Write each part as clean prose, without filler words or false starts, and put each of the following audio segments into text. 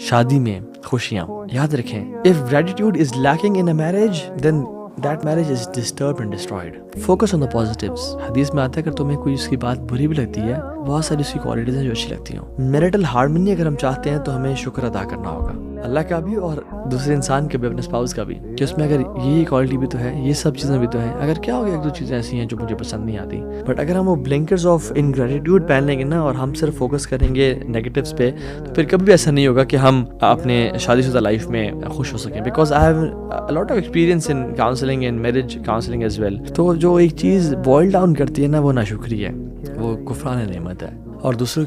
شادی میں خوشیاں. یاد رکھیں, if gratitude is lacking in a marriage, then that marriage is disturbed and destroyed. Focus on the positives. حدیث میں آتا ہے اگر تمہیں کوئی اس کی بات بری بھی لگتی ہے, بہت ساری اس کی کوالٹیز ہیں جو اچھی لگتی ہوں. میرٹل ہارمنی اگر ہم چاہتے ہیں تو ہمیں شکر ادا کرنا ہوگا, اللہ کا بھی اور دوسرے انسان کے بھی, اپنے اسپاؤس کا بھی, کہ اس میں اگر یہ کوالٹی بھی تو ہے, یہ سب چیزیں بھی تو ہیں. اگر کیا ہو گیا, ایک دو چیزیں ایسی ہیں جو مجھے پسند نہیں آتی, بٹ اگر ہم وہ بلنکرز آف انگریٹیوڈ پہن لیں گے نا, اور ہم صرف فوکس کریں گے نیگیٹیوز پہ, تو پھر کبھی بھی ایسا نہیں ہوگا کہ ہم اپنے شادی شدہ لائف میں خوش ہو سکیں. Because I have a lot of experience in counseling and marriage counseling as well. تو جو ایک چیز بوائل ڈاؤن کرتی ہے نا, وہ ناشکری ہے, وہ کفران نعمت ہے. اور دوسروں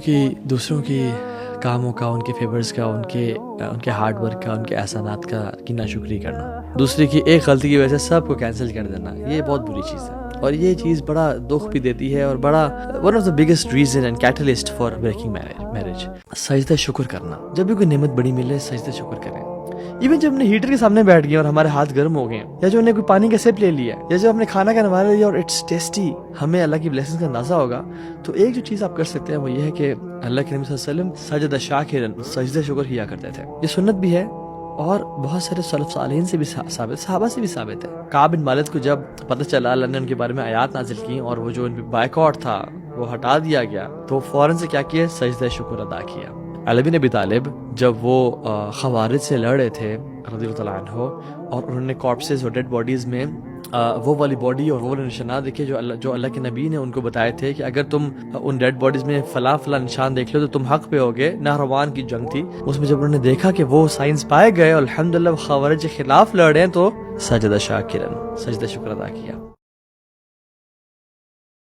کی کاموں کا, ان کے فیورز کا, ان کے ہارڈ ورک کا, ان کے احسانات کا کی ناشکری کرنا, دوسرے کی ایک غلطی کی وجہ سے سب کو کینسل کر دینا, یہ بہت بری چیز ہے. اور یہ چیز بڑا دکھ بھی دیتی ہے, اور بڑا one of the biggest reason and catalyst for breaking marriage. سجدہ شکر کرنا, جب بھی کوئی نعمت بڑی ملے سجدہ شکر کریں. ایون جب ہم نے ہیٹر کے سامنے بیٹھ گئے اور ہمارے ہاتھ گرم ہو گئے, یا جو ہم نے کوئی پانی کا سپ لے لیا, یا جو ہم نے کھانا کا نوارا لیا اور اٹس ٹیسٹی, ہمیں اللہ کی بلیسنگ کا اندازہ ہوگا, تو ایک جو چیز آپ کر سکتے ہیں وہ یہ ہے کہ اللہ کے نبی صلی اللہ علیہ وسلم سجدہ شاکرن, سجدہ شکر کیا کرتے تھے. یہ سنت بھی ہے اور بہت سارے سلف صالحین سے بھی ثابت, صحابہ سے بھی ثابت ہے. کعب بن مالک کو جب پتہ چلا اللہ نے ان کے بارے میں آیات نازل کی اور وہ جو ان پہ بائیکاٹ تھا وہ ہٹا دیا گیا, تو فوراً سے کیا کیا, سجدہ شکر ادا کیا. علی بن ابی طالب جب وہ خوارج سے لڑ رہے تھے رضی اللہ عنہ, اور انہوں نے کارپسز اور ڈیڈ باڈیز میں وہ والی باڈی اور وہ والے نشانات دیکھے جو اللہ کے نبی نے ان کو بتائے تھے کہ اگر تم ان ڈیڈ باڈیز میں فلاں نشان دیکھ لو تو تم حق پہ ہوگے. نہروان کی جنگ تھی, اس میں جب انہوں نے دیکھا کہ وہ سائنس پائے گئے اور الحمدللہ خوارج کے خلاف لڑ رہے ہیں, تو سجدہ شاکرن, سجدہ شکر ادا کیا.